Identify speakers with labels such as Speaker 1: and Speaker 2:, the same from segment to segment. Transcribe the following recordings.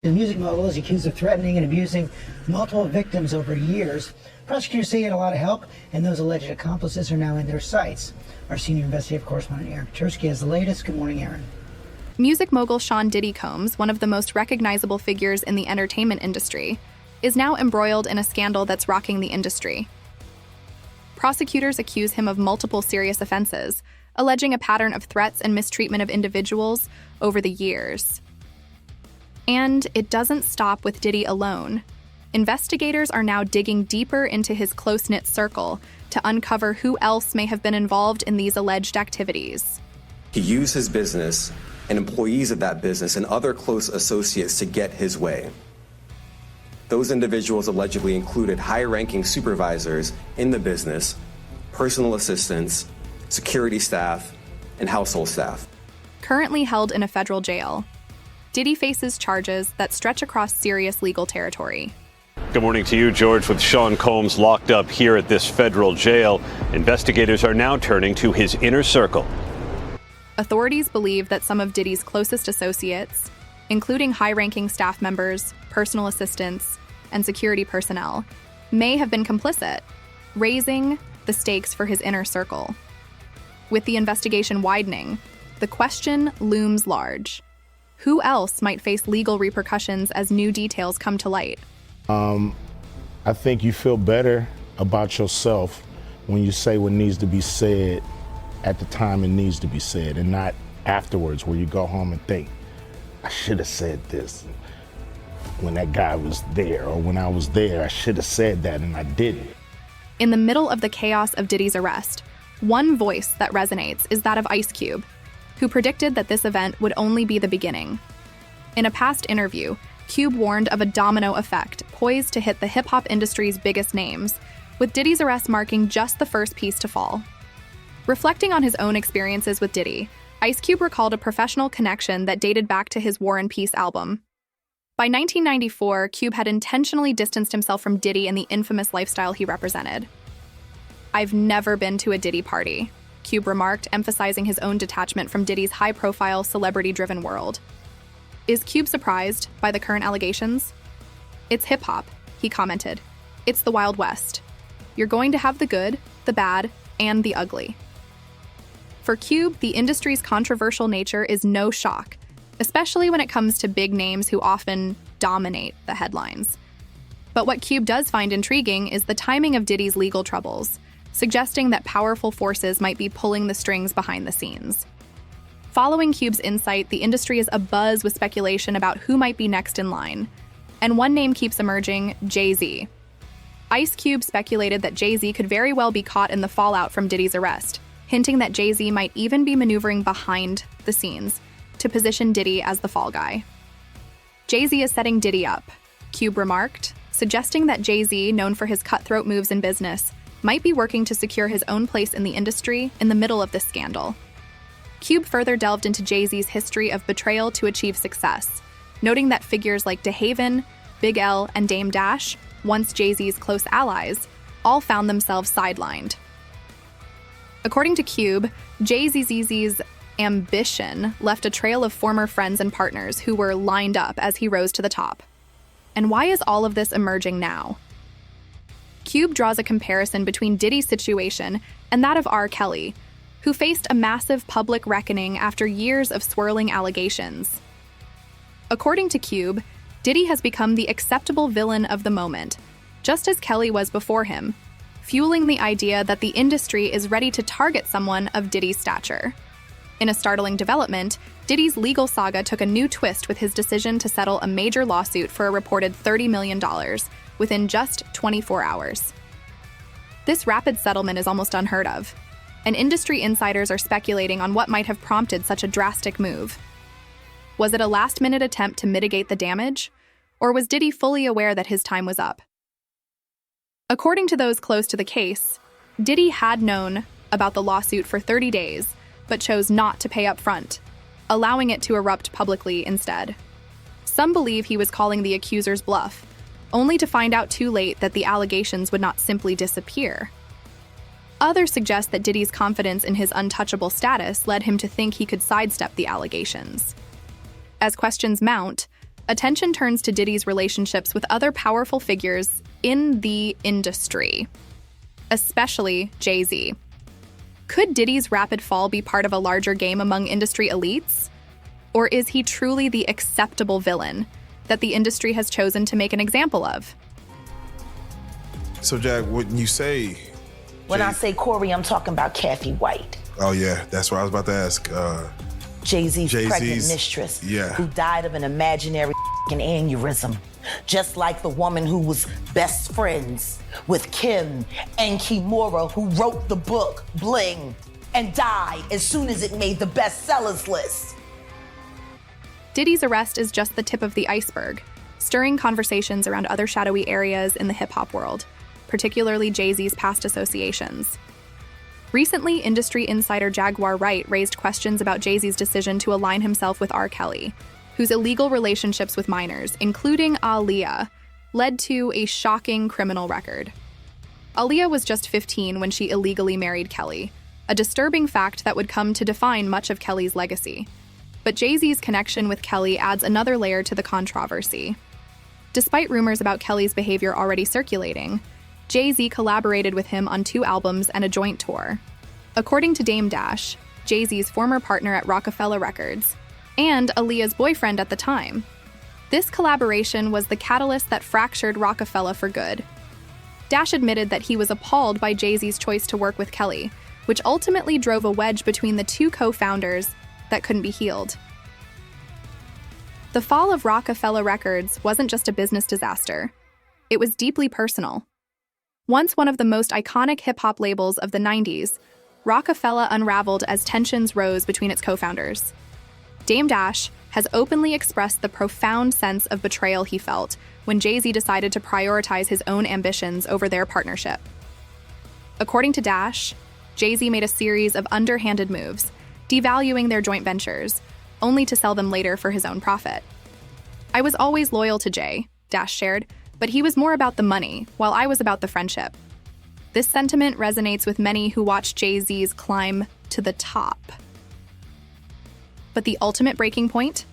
Speaker 1: The music mogul is accused of threatening and abusing multiple victims over years. Prosecutors say he had a lot of help, and those alleged accomplices are now in their sights. Our senior investigative correspondent Aaron Tursky has the latest. Good morning, Aaron.
Speaker 2: Music mogul Sean Diddy Combs, one of the most recognizable figures in the entertainment industry, is now embroiled in a scandal that's rocking the industry. Prosecutors accuse him of multiple serious offenses, alleging a pattern of threats and mistreatment of individuals over the years. And it doesn't stop with Diddy alone. Investigators are now digging deeper into his close-knit circle to uncover who else may have been involved in these alleged activities.
Speaker 3: He used his business and employees of that business and other close associates to get his way. Those individuals allegedly included high-ranking supervisors in the business, personal assistants, security staff, and household staff.
Speaker 2: Currently held in a federal jail, Diddy faces charges that stretch across serious legal territory.
Speaker 4: Good morning to you, George. With Sean Combs locked up here at this federal jail, investigators are now turning to his inner circle.
Speaker 2: Authorities believe that some of Diddy's closest associates, including high-ranking staff members, personal assistants, and security personnel, may have been complicit, raising the stakes for his inner circle. With the investigation widening, the question looms large. Who else might face legal repercussions as new details come to light?
Speaker 5: I think you feel better about yourself when you say what needs to be said at the time it needs to be said, and not afterwards where you go home and think, I should have said this when that guy was there, or when I was there, I should have said that and I didn't.
Speaker 2: In the middle of the chaos of Diddy's arrest, one voice that resonates is that of Ice Cube, who predicted that this event would only be the beginning. In a past interview, Cube warned of a domino effect poised to hit the hip-hop industry's biggest names, with Diddy's arrest marking just the first piece to fall. Reflecting on his own experiences with Diddy, Ice Cube recalled a professional connection that dated back to his War and Peace album. By 1994, Cube had intentionally distanced himself from Diddy and the infamous lifestyle he represented. "I've never been to a Diddy party," Cube remarked, emphasizing his own detachment from Diddy's high-profile, celebrity-driven world. Is Cube surprised by the current allegations? "It's hip-hop," he commented. "It's the Wild West. You're going to have the good, the bad, and the ugly." For Cube, the industry's controversial nature is no shock, especially when it comes to big names who often dominate the headlines. But what Cube does find intriguing is the timing of Diddy's legal troubles, suggesting that powerful forces might be pulling the strings behind the scenes. Following Cube's insight, the industry is abuzz with speculation about who might be next in line. And one name keeps emerging: JayZ. Ice Cube speculated that JayZ could very well be caught in the fallout from Diddy's arrest, hinting that JayZ might even be maneuvering behind the scenes to position Diddy as the fall guy. JayZ is setting Diddy up, Cube remarked, suggesting that JayZ, known for his cutthroat moves in business, might be working to secure his own place in the industry in the middle of this scandal. Cube further delved into JayZ's history of betrayal to achieve success, noting that figures like DeHaven, Big L, and Dame Dash, once JayZ's close allies, all found themselves sidelined. According to Cube, JayZ's ambition left a trail of former friends and partners who were lined up as he rose to the top. And why is all of this emerging now? Cube draws a comparison between Diddy's situation and that of R. Kelly, who faced a massive public reckoning after years of swirling allegations. According to Cube, Diddy has become the acceptable villain of the moment, just as Kelly was before him, fueling the idea that the industry is ready to target someone of Diddy's stature. In a startling development, Diddy's legal saga took a new twist with his decision to settle a major lawsuit for a reported $30 million within just 24 hours. This rapid settlement is almost unheard of, and industry insiders are speculating on what might have prompted such a drastic move. Was it a last-minute attempt to mitigate the damage, or was Diddy fully aware that his time was up? According to those close to the case, Diddy had known about the lawsuit for 30 days, but chose not to pay up front, allowing it to erupt publicly instead. Some believe he was calling the accusers bluff, only to find out too late that the allegations would not simply disappear. Others suggest that Diddy's confidence in his untouchable status led him to think he could sidestep the allegations. As questions mount, attention turns to Diddy's relationships with other powerful figures in the industry, especially JayZ. Could Diddy's rapid fall be part of a larger game among industry elites? Or is he truly the acceptable villain that the industry has chosen to make an example of?
Speaker 6: So, Jack, when you say...
Speaker 7: When I say Corey, I'm talking about Kathy White.
Speaker 6: Oh, yeah, that's what I was about to ask.
Speaker 7: JayZ's pregnant mistress, who died of an imaginary aneurysm, just like the woman who was best friends with Kim and Kimura, who wrote the book Bling and died as soon as it made the bestsellers list.
Speaker 2: Diddy's arrest is just the tip of the iceberg, stirring conversations around other shadowy areas in the hip-hop world, particularly JayZ's past associations. Recently, industry insider Jaguar Wright raised questions about JayZ's decision to align himself with R. Kelly, whose illegal relationships with minors, including Aaliyah, led to a shocking criminal record. Aaliyah was just 15 when she illegally married Kelly, a disturbing fact that would come to define much of Kelly's legacy. But JayZ's connection with Kelly adds another layer to the controversy. Despite rumors about Kelly's behavior already circulating, JayZ collaborated with him on 2 albums and a joint tour. According to Dame Dash, JayZ's former partner at Rockefeller Records, and Aaliyah's boyfriend at the time, this collaboration was the catalyst that fractured Rockefeller for good. Dash admitted that he was appalled by JayZ's choice to work with Kelly, which ultimately drove a wedge between the 2 co-founders that couldn't be healed. The fall of Rockefeller Records wasn't just a business disaster. It was deeply personal. Once one of the most iconic hip-hop labels of the 90s, Rockefeller unraveled as tensions rose between its co-founders. Dame Dash has openly expressed the profound sense of betrayal he felt when JayZ decided to prioritize his own ambitions over their partnership. According to Dash, JayZ made a series of underhanded moves, devaluing their joint ventures, only to sell them later for his own profit. "I was always loyal to Jay," Dash shared, "but he was more about the money, while I was about the friendship." This sentiment resonates with many who watched JayZ's climb to the top. But the ultimate breaking point?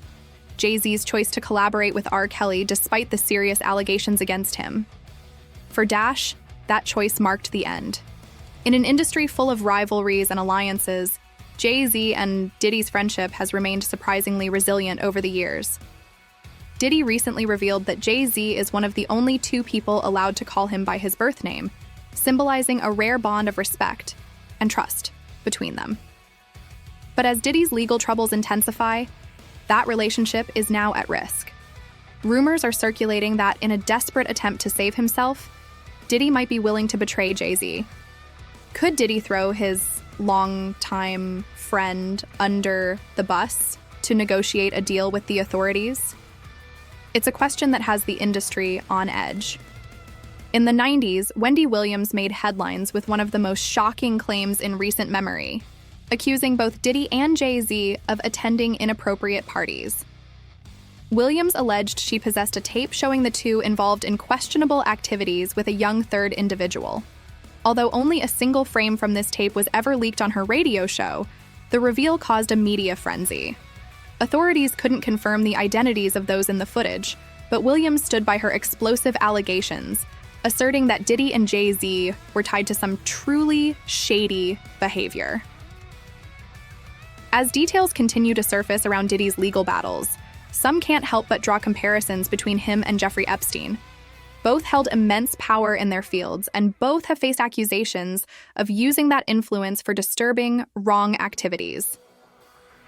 Speaker 2: JayZ's choice to collaborate with R. Kelly despite the serious allegations against him. For Dash, that choice marked the end. In an industry full of rivalries and alliances, JayZ and Diddy's friendship has remained surprisingly resilient over the years. Diddy recently revealed that JayZ is one of the only 2 people allowed to call him by his birth name, symbolizing a rare bond of respect and trust between them. But as Diddy's legal troubles intensify, that relationship is now at risk. Rumors are circulating that in a desperate attempt to save himself, Diddy might be willing to betray JayZ. Could Diddy throw his longtime friend under the bus to negotiate a deal with the authorities? It's a question that has the industry on edge. In the 90s, Wendy Williams made headlines with one of the most shocking claims in recent memory, accusing both Diddy and JayZ of attending inappropriate parties. Williams alleged she possessed a tape showing the 2 involved in questionable activities with a young third individual. Although only a single frame from this tape was ever leaked on her radio show, the reveal caused a media frenzy. Authorities couldn't confirm the identities of those in the footage, but Williams stood by her explosive allegations, asserting that Diddy and JayZ were tied to some truly shady behavior. As details continue to surface around Diddy's legal battles, some can't help but draw comparisons between him and Jeffrey Epstein. Both held immense power in their fields, and both have faced accusations of using that influence for disturbing, wrong activities.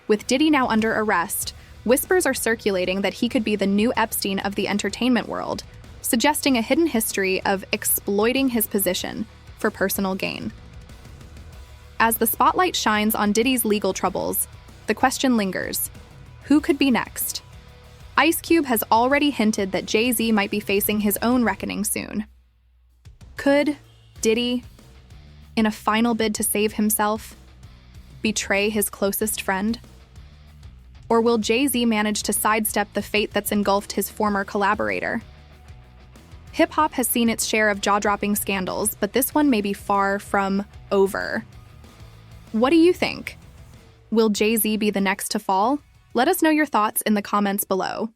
Speaker 2: With Diddy now under arrest, whispers are circulating that he could be the new Epstein of the entertainment world, suggesting a hidden history of exploiting his position for personal gain. As the spotlight shines on Diddy's legal troubles, the question lingers: who could be next? Ice Cube has already hinted that JayZ might be facing his own reckoning soon. Could Diddy, in a final bid to save himself, betray his closest friend? Or will JayZ manage to sidestep the fate that's engulfed his former collaborator? Hip-hop has seen its share of jaw-dropping scandals, but this one may be far from over. What do you think? Will JayZ be the next to fall? Let us know your thoughts in the comments below.